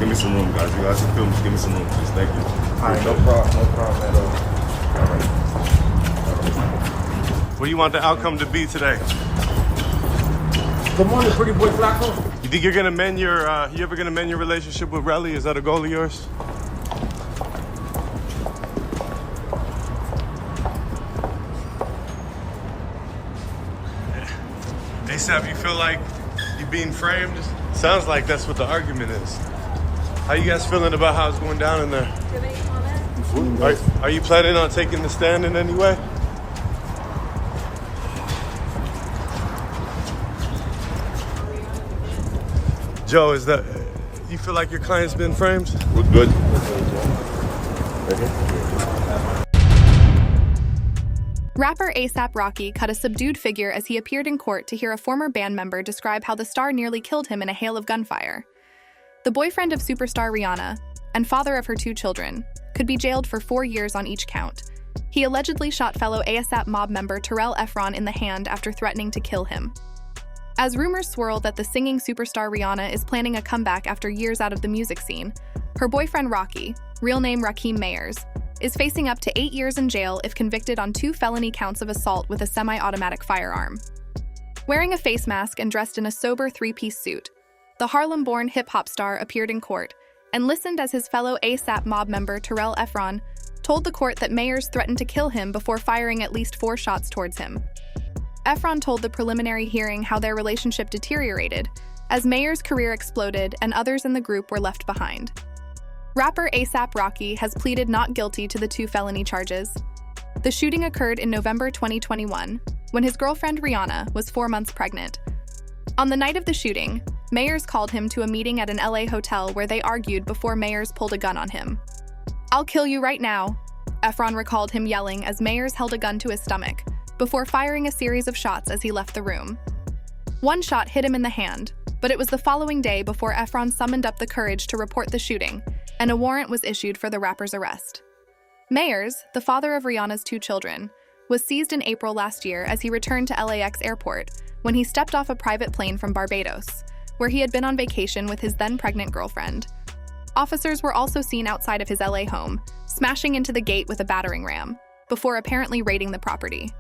Give me some room, guys. You guys can film. Give me some room, please. Thank you. All right, no problem at all. All right. What do you want the outcome to be today? Good morning, pretty boy Flacco. You think you're gonna mend your, you ever gonna mend your relationship with Relly? Is that a goal of yours? ASAP, you feel like you're being framed? Sounds like that's what the argument is. How you guys feeling about how it's going down in there? Do you have any comments? Are you planning on taking the stand in any way? Joe, is that, you feel like your client's been framed? We're good. Rapper A$AP Rocky cut a subdued figure as he appeared in court to hear a former band member describe how the star nearly killed him in a hail of gunfire. The boyfriend of superstar Rihanna, and father of her 2 children, could be jailed for 4 years on each count. He allegedly shot fellow ASAP mob member Terrell Efron in the hand after threatening to kill him. As rumors swirl that the singing superstar Rihanna is planning a comeback after years out of the music scene, her boyfriend Rocky, real name Rakeem Mayers, is facing up to 8 years in jail if convicted on 2 felony counts of assault with a semi-automatic firearm. Wearing a face mask and dressed in a sober 3-piece suit, the Harlem-born hip-hop star appeared in court and listened as his fellow ASAP mob member Terrell Efron told the court that Mayers threatened to kill him before firing at least 4 shots towards him. Efron told the preliminary hearing how their relationship deteriorated as Mayers' career exploded and others in the group were left behind. Rapper A$AP Rocky has pleaded not guilty to the 2 felony charges. The shooting occurred in November 2021, when his girlfriend Rihanna was 4 months pregnant. On the night of the shooting, Mayers called him to a meeting at an LA hotel where they argued before Mayers pulled a gun on him. "I'll kill you right now," Efron recalled him yelling as Mayers held a gun to his stomach, before firing a series of shots as he left the room. One shot hit him in the hand, but it was the following day before Efron summoned up the courage to report the shooting, and a warrant was issued for the rapper's arrest. Mayers, the father of Rihanna's 2 children, was seized in April last year as he returned to LAX airport when he stepped off a private plane from Barbados, where he had been on vacation with his then-pregnant girlfriend. Officers were also seen outside of his LA home, smashing into the gate with a battering ram, before apparently raiding the property.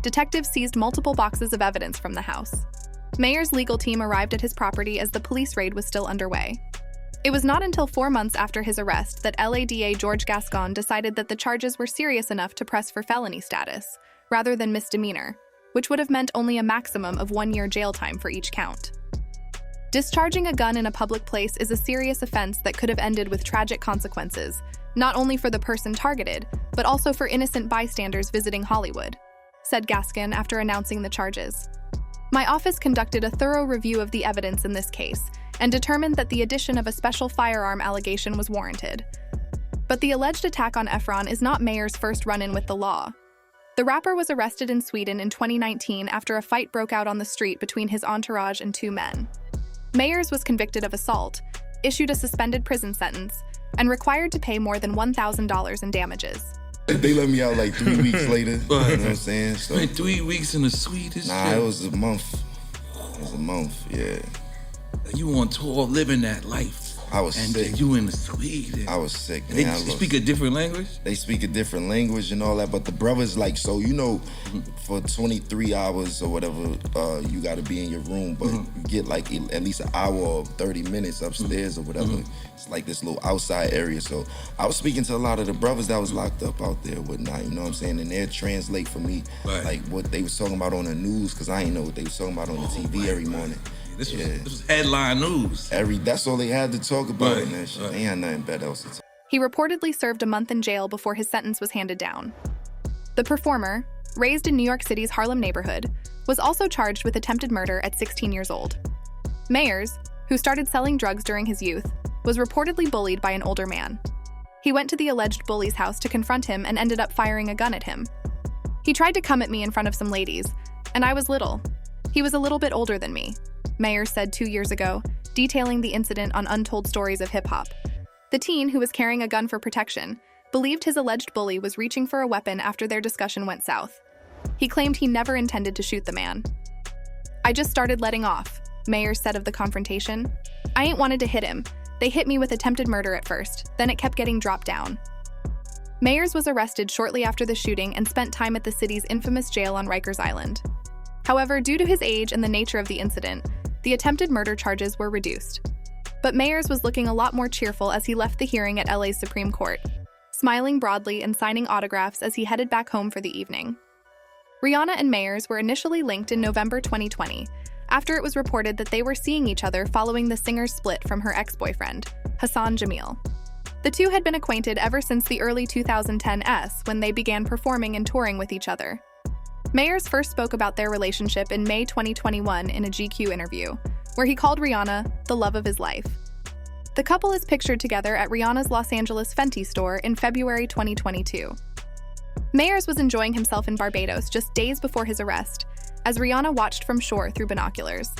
Detectives seized multiple boxes of evidence from the house. Mayers' legal team arrived at his property as the police raid was still underway. It was not until 4 months after his arrest that LADA George Gascon decided that the charges were serious enough to press for felony status, rather than misdemeanor, which would have meant only a maximum of 1 year jail time for each count. Discharging a gun in a public place is a serious offense that could have ended with tragic consequences, not only for the person targeted, but also for innocent bystanders visiting Hollywood, said Gascon after announcing the charges. "My office conducted a thorough review of the evidence in this case and determined that the addition of a special firearm allegation was warranted. But the alleged attack on Efron is not Mayers' first run-in with the law. The rapper was arrested in Sweden in 2019 after a fight broke out on the street between his entourage and 2 men. Mayers was convicted of assault, issued a suspended prison sentence, and required to pay more than $1,000 in damages. They let me out like 3 weeks later, you know what I'm saying? So, Spent 3 weeks in the Swedish nah, shit. it was a month. It was a month, yeah. You on tour living that life. I was and sick. You in Sweden. I was sick, man. They I lost- speak a different language? They speak a different language and all that, but the brothers, like, so, you know, for 23 hours or whatever, you got to be in your room, but you get, like, at least an hour or 30 minutes upstairs or whatever. It's like this little outside area. So I was speaking to a lot of the brothers that was locked up out there and whatnot, you know what I'm saying? And they'd translate for me, Right. like, what they was talking about on the news, because I didn't know what they was talking about on the TV every morning. This was headline news. That's all they had to talk about Right, in that shit. right. They ain't had nothing better else to talk. He reportedly served a month in jail before his sentence was handed down. The performer, raised in New York City's Harlem neighborhood, was also charged with attempted murder at 16 years old. Mayers, who started selling drugs during his youth, was reportedly bullied by an older man. He went to the alleged bully's house to confront him and ended up firing a gun at him. "He tried to come at me in front of some ladies, and I was little. He was a little bit older than me," Mayers said 2 years ago, detailing the incident on Untold Stories of Hip Hop. The teen, who was carrying a gun for protection, believed his alleged bully was reaching for a weapon after their discussion went south. He claimed he never intended to shoot the man. "I just started letting off," Mayers said of the confrontation. "I ain't wanted to hit him. They hit me with attempted murder at first, then it kept getting dropped down. Mayers was arrested shortly after the shooting and spent time at the city's infamous jail on Rikers Island. However, due to his age and the nature of the incident, the attempted murder charges were reduced. But Mayers was looking a lot more cheerful as he left the hearing at LA's Supreme Court, smiling broadly and signing autographs as he headed back home for the evening. Rihanna and Mayers were initially linked in November 2020, after it was reported that they were seeing each other following the singer's split from her ex-boyfriend, Hassan Jamil. The two had been acquainted ever since the early 2010s when they began performing and touring with each other. Mayers first spoke about their relationship in May 2021 in a GQ interview, where he called Rihanna the love of his life. The couple is pictured together at Rihanna's Los Angeles Fenty store in February 2022. Mayers was enjoying himself in Barbados just days before his arrest, as Rihanna watched from shore through binoculars.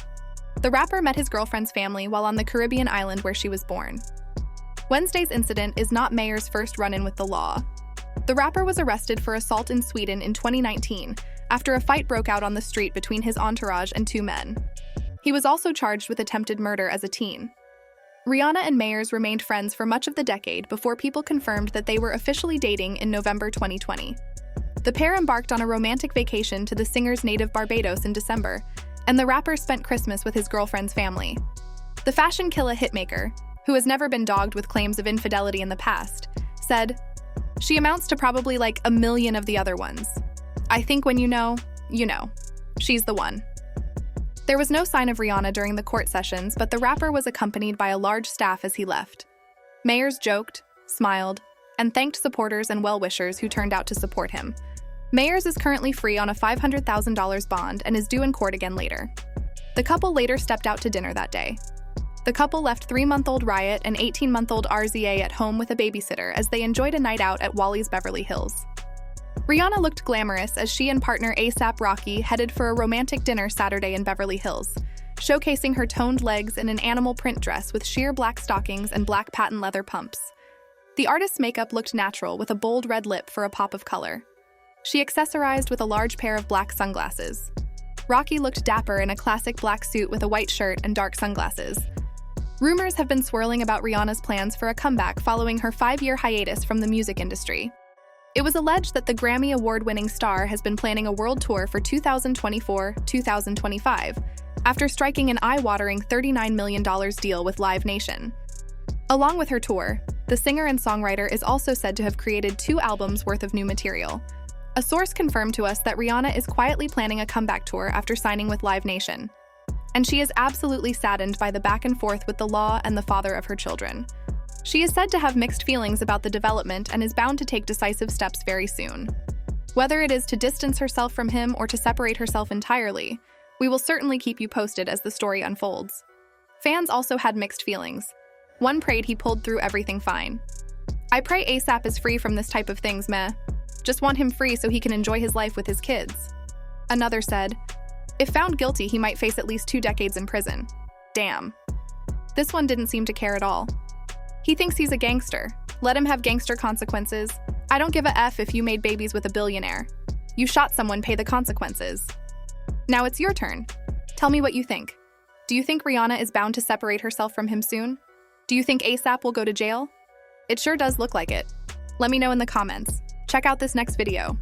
The rapper met his girlfriend's family while on the Caribbean island where she was born. Wednesday's incident is not Mayers' first run-in with the law. The rapper was arrested for assault in Sweden in 2019 after a fight broke out on the street between his entourage and two men. He was also charged with attempted murder as a teen. Rihanna and Mayers remained friends for much of the decade before people confirmed that they were officially dating in November 2020. The pair embarked on a romantic vacation to the singer's native Barbados in December, and the rapper spent Christmas with his girlfriend's family. The fashion killer hitmaker, who has never been dogged with claims of infidelity in the past, said, "She amounts to probably like a million of the other ones. I think when you know, you know. She's the one." There was no sign of Rihanna during the court sessions, but the rapper was accompanied by a large staff as he left. Mayers joked, smiled, and thanked supporters and well-wishers who turned out to support him. Mayers is currently free on a $500,000 bond and is due in court again later. The couple later stepped out to dinner that day. The couple left 3-month-old Riot and 18-month-old RZA at home with a babysitter as they enjoyed a night out at Wally's Beverly Hills. Rihanna looked glamorous as she and partner A$AP Rocky headed for a romantic dinner Saturday in Beverly Hills, showcasing her toned legs in an animal print dress with sheer black stockings and black patent leather pumps. The artist's makeup looked natural with a bold red lip for a pop of color. She accessorized with a large pair of black sunglasses. Rocky looked dapper in a classic black suit with a white shirt and dark sunglasses. Rumors have been swirling about Rihanna's plans for a comeback following her 5-year hiatus from the music industry. It was alleged that the Grammy Award-winning star has been planning a world tour for 2024-2025, after striking an eye-watering $39 million deal with Live Nation. Along with her tour, the singer and songwriter is also said to have created 2 albums worth of new material. A source confirmed to us that Rihanna is quietly planning a comeback tour after signing with Live Nation. And she is absolutely saddened by the back and forth with the law and the father of her children. She is said to have mixed feelings about the development and is bound to take decisive steps very soon. Whether it is to distance herself from him or to separate herself entirely, we will certainly keep you posted as the story unfolds. Fans also had mixed feelings. One prayed he pulled through everything fine. "I pray A$AP is free from this type of things, meh. Just want him free so he can enjoy his life with his kids." Another said, "If found guilty, he might face at least 2 decades in prison. Damn." This one didn't seem to care at all. "He thinks he's a gangster. Let him have gangster consequences. I don't give a F if you made babies with a billionaire. You shot someone, pay the consequences." Now it's your turn. Tell me what you think. Do you think Rihanna is bound to separate herself from him soon? Do you think A$AP will go to jail? It sure does look like it. Let me know in the comments. Check out this next video.